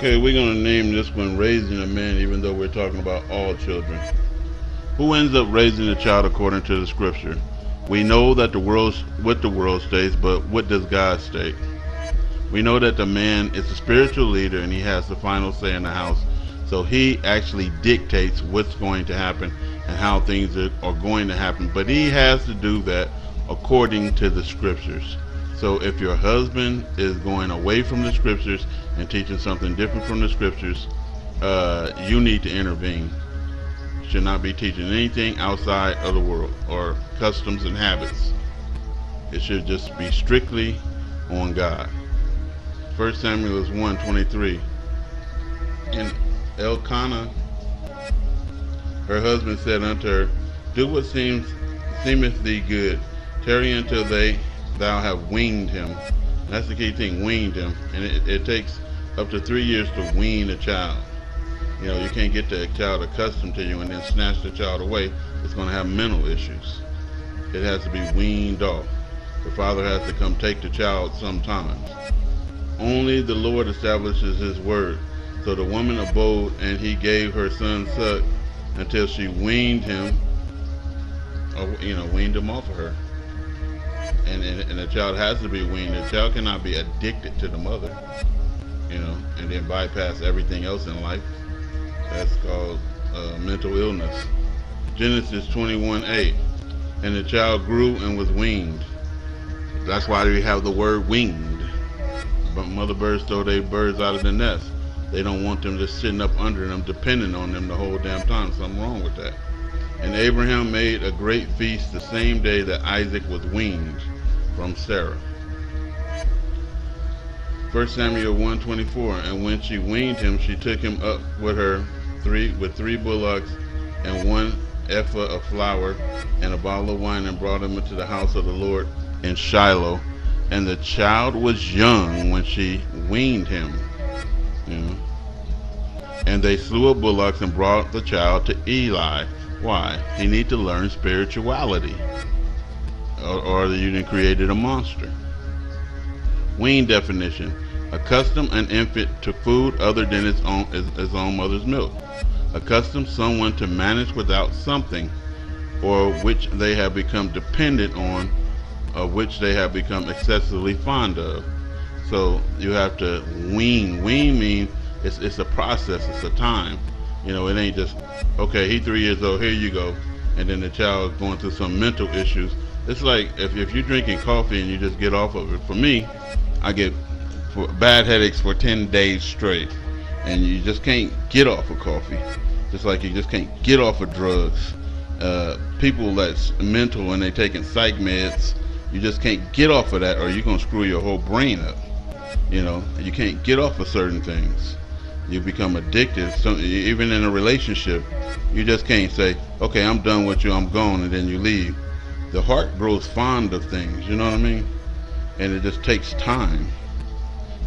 Okay, we're going to name this one Raising a Man, even though we're talking about all children. Who ends up raising a child according to the scripture? We know that what the world states, but what does God state? We know that the man is the spiritual leader and he has the final say in the house. So he actually dictates what's going to happen and how things are going to happen. But he has to do that according to the scriptures. So if your husband is going away from the scriptures and teaching something different from the scriptures, you need to intervene. Should not be teaching anything outside of the world or customs and habits. It should just be strictly on God. 1 Samuel is 1:23. And Elkanah, her husband, said unto her, do what seemeth thee good. Tarry until thou have weaned him. That's the key thing, weaned him. And it takes up to 3 years to wean a child. You know, you can't get the child accustomed to you and then snatch the child away. It's going to have mental issues. It has to be weaned off. The father has to come take the child sometimes. Only the Lord establishes his word. So the woman abode, and he gave her son suck until she weaned him, weaned him off of her. And the child has to be weaned. The child cannot be addicted to the mother, and then bypass everything else in life. That's called mental illness. Genesis 21:8. And the child grew and was weaned. That's why we have the word weaned. But mother birds throw their birds out of the nest. They don't want them just sitting up under them, depending on them the whole damn time. Something wrong with that. And Abraham made a great feast the same day that Isaac was weaned from Sarah. 1 Samuel 1:24. And when she weaned him, she took him up with her with three bullocks and 1 ephah of flour and a bottle of wine, and brought him into the house of the Lord in Shiloh. And the child was young when she weaned him. And they slew up bullocks and brought the child to Eli. Why? He need to learn spirituality, or you done created a monster. Wean definition: accustom an infant to food other than its own mother's milk. Accustom someone to manage without something, or which they have become dependent on, of which they have become excessively fond of. So you have to wean. Wean means it's a process, it's a time. It ain't just, okay, he's 3 years old, here you go, and then the child going through some mental issues. It's like if you're drinking coffee and you just get off of it. For me, I get bad headaches for 10 days straight, and you just can't get off of coffee. Just like you just can't get off of drugs. People that's mental and they taking psych meds, you just can't get off of that, or you're going to screw your whole brain up. You can't get off of certain things. You become addicted. So even in a relationship, you just can't say, okay, I'm done with you, I'm gone, and then you leave. The heart grows fond of things, you know what I mean? And it just takes time.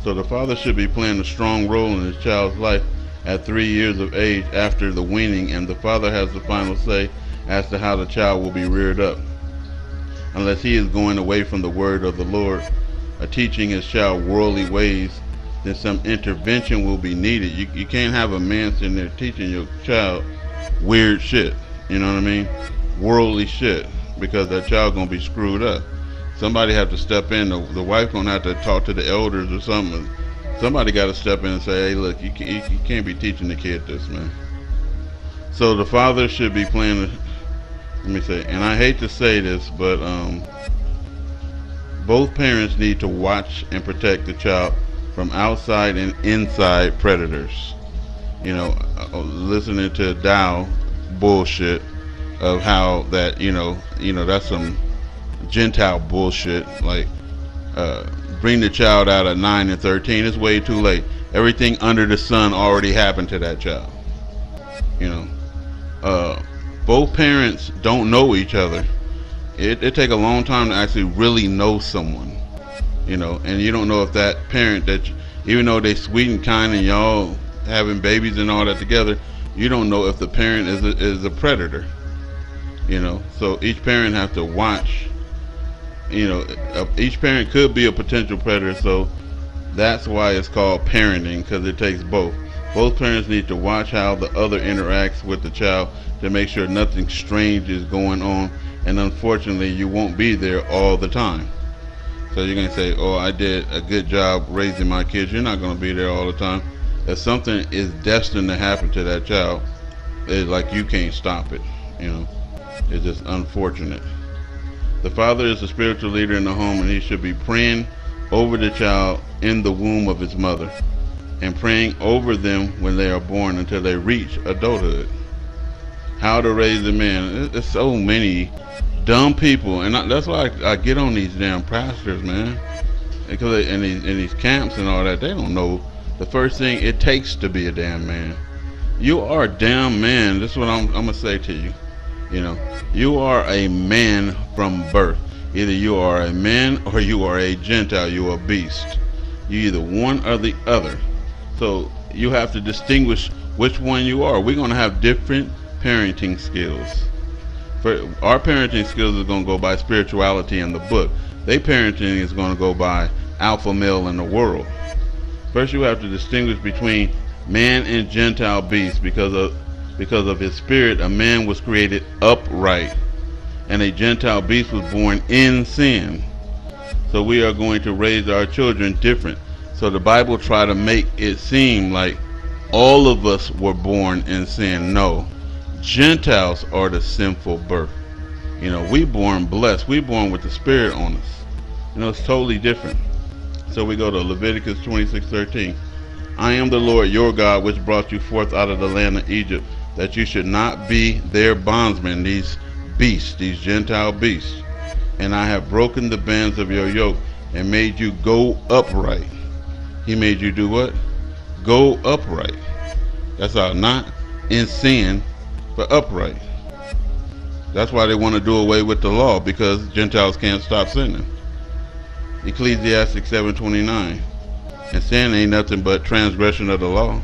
So the father should be playing a strong role in his child's life at 3 years of age after the weaning, and the father has the final say as to how the child will be reared up. Unless he is going away from the word of the Lord, teaching his child worldly ways, then some intervention will be needed. You can't have a man sitting there teaching your child weird shit, you know what I mean? Worldly shit, because that child gonna be screwed up. Somebody have to step in. The wife gonna have to talk to the elders or something. Somebody got to step in and say, hey, look, you can't be teaching the kid this, man. So the father should be playing, and I hate to say this, but both parents need to watch and protect the child from outside and inside predators. Listening to Dow bullshit of how that, that's some Gentile bullshit, like bring the child out at 9 and 13. It's way too late. Everything under the sun already happened to that child. Both parents don't know each other. It take a long time to actually really know someone, and you don't know if that parent that, even though they sweet and kind and y'all having babies and all that together, you don't know if the parent is a predator. So each parent have to watch. Each parent could be a potential predator, so That's why it's called parenting, because it takes both. Both parents need to watch how the other interacts with the child to make sure nothing strange is going on, and unfortunately you won't be there all the time. So you're going to say, oh, I did a good job raising my kids. You're not going to be there all the time. If something is destined to happen to that child, it's like you can't stop it. You know, it's just unfortunate. The father is the spiritual leader in the home, and he should be praying over the child in the womb of his mother and praying over them when they are born until they reach adulthood. How to raise a man. There's so many dumb people, and that's why I get on these damn pastors, man. Because in these camps and all that, they don't know the first thing it takes to be a damn man. You are a damn man. This is what I'm gonna say to you. You know, you are a man from birth. Either you are a man or you are a Gentile. You are a beast. You either one or the other. So you have to distinguish which one you are. We're gonna have different parenting skills. For our parenting skills is gonna go by spirituality in the book. Their parenting is gonna go by alpha male in the world. First, you have to distinguish between man and Gentile beast because of his spirit. A man was created upright, and a Gentile beast was born in sin. So we are going to raise our children different. So the Bible try to make it seem like all of us were born in sin. No, Gentiles are the sinful birth. You know, we born blessed. We born with the Spirit on us. You know, it's totally different. So we go to Leviticus 26:13. I am the Lord your God, which brought you forth out of the land of Egypt, that you should not be their bondsmen, these beasts, these Gentile beasts. And I have broken the bands of your yoke and made you go upright. He made you do what? Go upright. That's how, not in sin, but upright. That's why they want to do away with the law, because Gentiles can't stop sinning. Ecclesiastes 7:29. And sin ain't nothing but transgression of the law.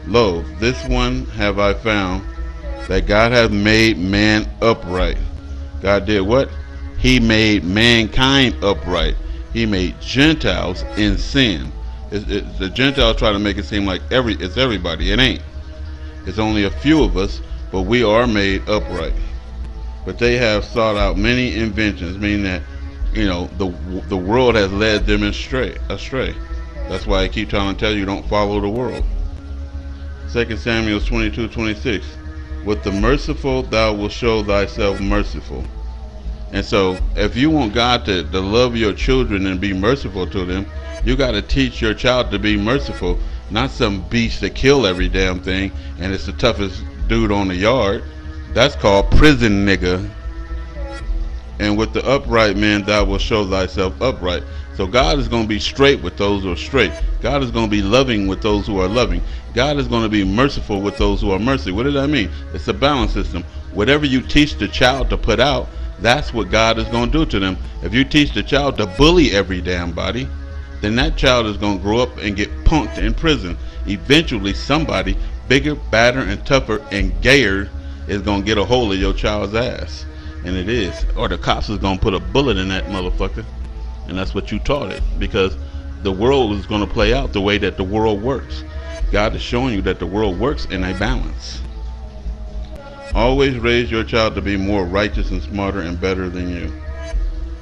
Lo, this one have I found, that God hath made man upright. God did what? He made mankind upright. He made Gentiles in sin. The Gentiles try to make it seem like it's everybody. It ain't. It's only a few of us, but we are made upright. But they have sought out many inventions, meaning that, you know, the world has led them astray. That's why I keep trying to tell you, don't follow the world. 2 Samuel 22:26. With the merciful thou wilt show thyself merciful. And so if you want God to love your children and be merciful to them, you got to teach your child to be merciful, not some beast that kill every damn thing and it's the toughest dude on the yard. That's called prison nigga. And with the upright man thou wilt show thyself upright. So God is going to be straight with those who are straight. God is going to be loving with those who are loving. God is going to be merciful with those who are merciful. What does that mean? It's a balance system. Whatever you teach the child to put out, that's what God is going to do to them. If you teach the child to bully every damn body, then that child is going to grow up and get punked in prison. Eventually somebody bigger, badder, and tougher and gayer is going to get a hold of your child's ass. And it is. Or the cops is going to put a bullet in that motherfucker. And that's what you taught it. Because the world is going to play out the way that the world works. God is showing you that the world works in a balance. Always raise your child to be more righteous and smarter and better than you.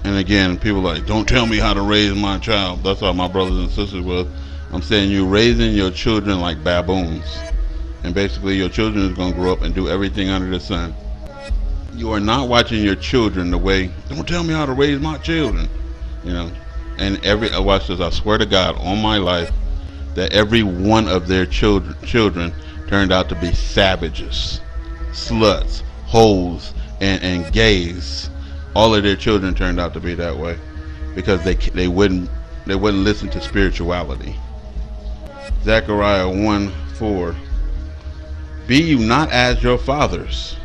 And again, people are like, don't tell me how to raise my child. That's how my brothers and sisters was. I'm saying you raising your children like baboons. And basically your children is going to grow up and do everything under the sun. You are not watching your children the way, don't tell me how to raise my children. You know, and watch this, I swear to God on my life that every one of their children turned out to be savages, sluts, hoes, and gays. All of their children turned out to be that way because they wouldn't listen to spirituality. Zechariah 1:4. Be you not as your fathers.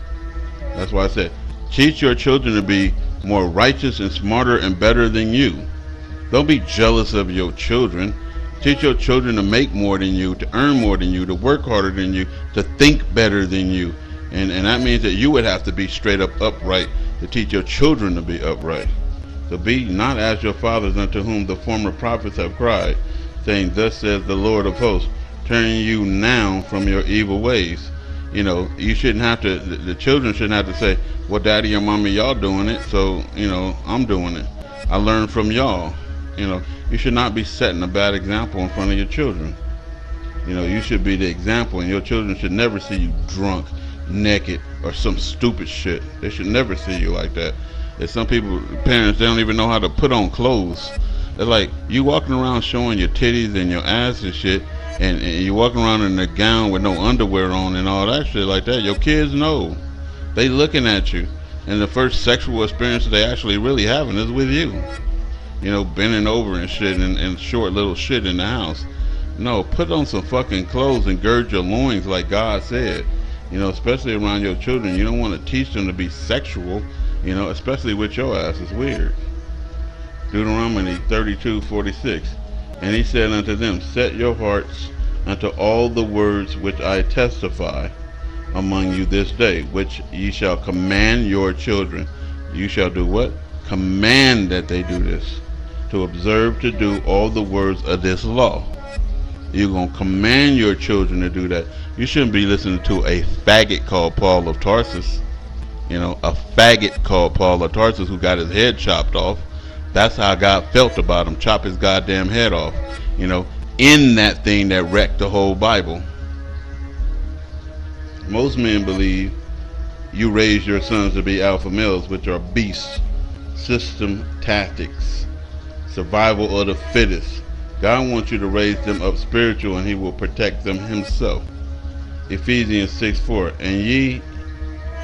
That's why I said, teach your children to be more righteous and smarter and better than you. Don't be jealous of your children. Teach your children to make more than you, to earn more than you, to work harder than you, to think better than you. And that means that you would have to be straight up upright to teach your children to be upright. So be not as your fathers, unto whom the former prophets have cried. saying, "Thus says the Lord of hosts, turning you now from your evil ways." You shouldn't have to. The children shouldn't have to say, "Well, Daddy or Mommy, y'all doing it, so I'm doing it. I learned from y'all." You should not be setting a bad example in front of your children. You should be the example, and your children should never see you drunk, naked, or some stupid shit. They should never see you like that. There's some people, parents, they don't even know how to put on clothes. It's like you walking around showing your titties and your ass and shit, and you walking around in a gown with no underwear on and all that shit like that. Your kids know. They looking at you, and the first sexual experience they actually really having is with you. Bending over and shit and short little shit in the house. No, put on some fucking clothes and gird your loins like God said. Especially around your children. You don't want to teach them to be sexual, especially with your ass. It's weird. Deuteronomy 32:46. And he said unto them, set your hearts unto all the words which I testify among you this day, which ye shall command your children. You shall do what? Command that they do this. To observe to do all the words of this law. You're going to command your children to do that. You shouldn't be listening to a faggot called Paul of Tarsus. A faggot called Paul of Tarsus who got his head chopped off. That's how God felt about him. Chop his goddamn head off. In that thing that wrecked the whole Bible. Most men believe you raise your sons to be alpha males, which are beasts. System tactics. Survival of the fittest. God wants you to raise them up spiritual, and he will protect them himself. Ephesians 6:4. And ye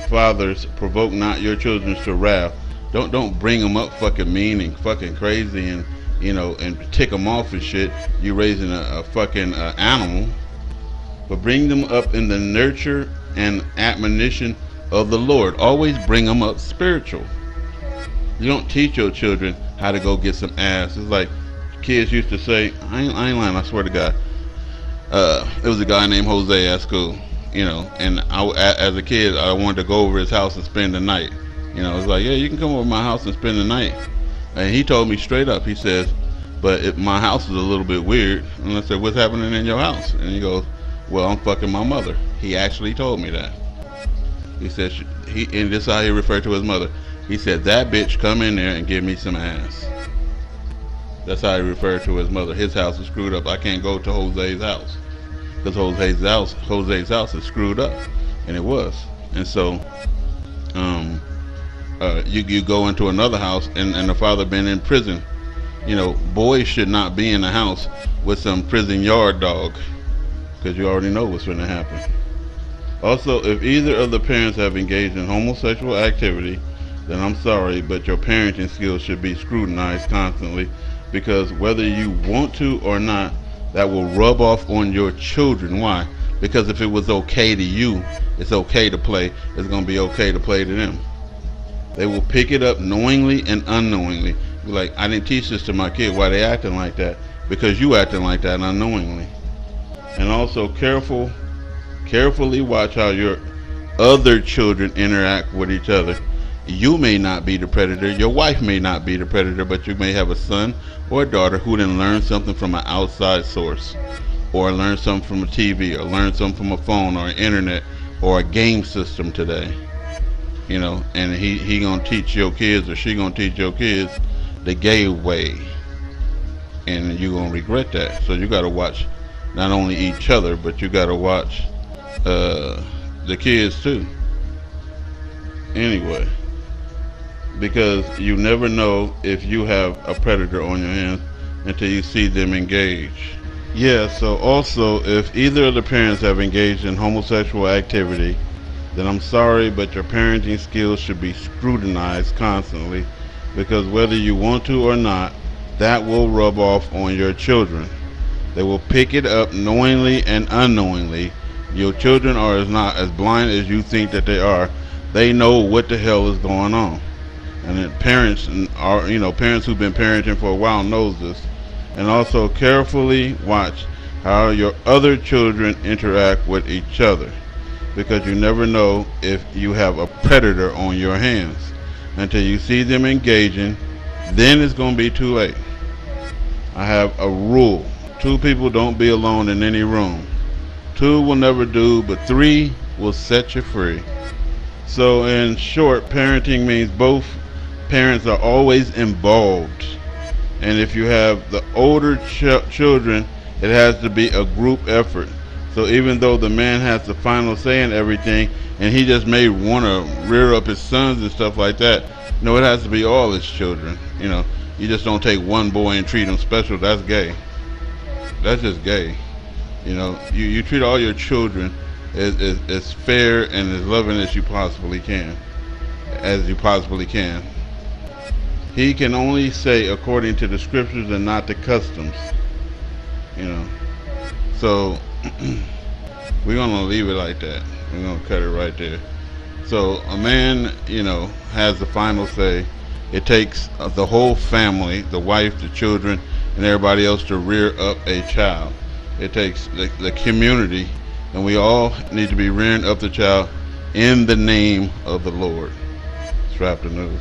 fathers, provoke not your children to wrath. Don't bring them up fucking mean and fucking crazy and and tick them off and shit. You raising a fucking animal. But bring them up in the nurture and admonition of the Lord. Always bring them up spiritual. You don't teach your children how to go get some ass. It's like kids used to say, I ain't lying, I swear to God. There was a guy named Jose at school, and as a kid, I wanted to go over his house and spend the night. It's like, yeah, you can come over my house and spend the night. And he told me straight up, he says, but my house is a little bit weird. And I said, what's happening in your house? And he goes, well, I'm fucking my mother. He actually told me that. He said, and this is how he referred to his mother. He said, that bitch come in there and give me some ass. That's how he referred to his mother. His house is screwed up. I can't go to Jose's house because Jose's house is screwed up, and it was. And so, you go into another house, and the father been in prison. Boys should not be in the house with some prison yard dog, because you already know what's going to happen. Also, if either of the parents have engaged in homosexual activity, then I'm sorry, but your parenting skills should be scrutinized constantly. Because whether you want to or not, that will rub off on your children. Why? Because if it was okay to you, it's okay to play. It's going to be okay to play to them. They will pick it up knowingly and unknowingly. Be like, I didn't teach this to my kid. Why they acting like that? Because you acting like that unknowingly. And also carefully watch how your other children interact with each other. You may not be the predator, your wife may not be the predator, but you may have a son or a daughter who didn't learn something from an outside source, or learn something from a TV, or learn something from a phone or an internet or a game system today. And he gonna teach your kids, or she gonna teach your kids the gay way, and you gonna regret that. So you gotta watch not only each other, but you gotta watch the kids too. Anyway, because you never know if you have a predator on your hands until you see them engage. Yeah, so also, if either of the parents have engaged in homosexual activity, then I'm sorry, but your parenting skills should be scrutinized constantly, because whether you want to or not, that will rub off on your children. They will pick it up knowingly and unknowingly. Your children are not as blind as you think that they are. They know what the hell is going on. And then parents who've been parenting for a while knows this. And also carefully watch how your other children interact with each other, because you never know if you have a predator on your hands. Until you see them engaging, then it's going to be too late. I have a rule. Two people don't be alone in any room. Two will never do, but three will set you free. So, in short, parenting means both parents are always involved. And if you have the older children, it has to be a group effort. So even though the man has the final say in everything, and he just may want to rear up his sons and stuff like that, no, it has to be all his children. You just don't take one boy and treat him special. That's gay. That's just gay. You treat all your children as fair and as loving as you possibly can. He can only say according to the scriptures and not the customs. You know. So we're gonna leave it like that. We're gonna cut it right there. So a man, has the final say. It takes the whole family, the wife, the children, and everybody else to rear up a child. It takes the community, and we all need to be rearing up the child in the name of the Lord. Let's wrap the news.